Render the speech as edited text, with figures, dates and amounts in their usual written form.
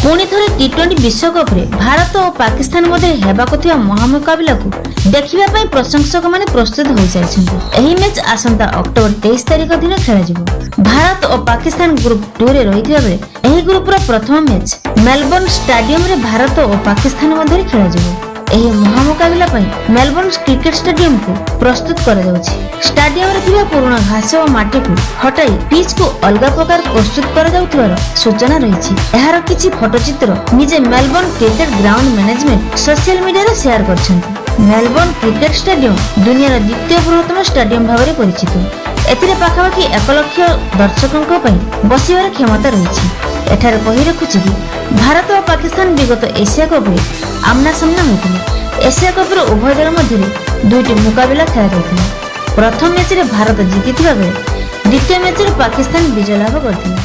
पुणी थरे टी20 विश्वकप रे भारत और पाकिस्तान मध्य हेबाकु थिबा महामुकाबिला को देखिबा पई प्रशंसक माने प्रस्तुत होई सारिछन्ते। एही मैच आसंता अक्टोबर 23 तारिख दिन खेला जिवो। भारत और पाकिस्तान ग्रुप 2 रे रहिथिबा बेले एही ग्रुप रो प्रथम मैच मेलबोर्न स्टेडियम रे भारत और पाकिस्तान मध्य खेला जिवो। एही महामुकाबिला पई मेलबोर्न क्रिकेट स्टेडियम को प्रस्तुत करा जाउछि। स्टेडियम रे थिबा पुराना घास और माटी को हटाई पिच को अलग प्रकार प्रस्तुत करा जाउथिबार सूचना रहिछि। एहार किछि फोटोचित्र निजे Melbourne cricket ground management social media रे शेयर करछन्ति। मेलबोर्न क्रिकेट स्टेडियम दुनियार द्वितीय बृहत्तम स्टेडियम भाव में परिचित। एथिरे पाखापाखि 1 लाख दर्शकों बसिबार क्षमता रही। एठारे कही रखुछि कि भारत और पाकिस्तान विगत एशिया कप रे आमना सामना होइतिले। एशिया कप रो उभय दल मध्य दुईटी मुकाबिला खेला जाइतिला। प्रथम मैच रे भारत जीतिथिबा बेले द्वितीय मैच रे पाकिस्तान विजय लाभ करथिला।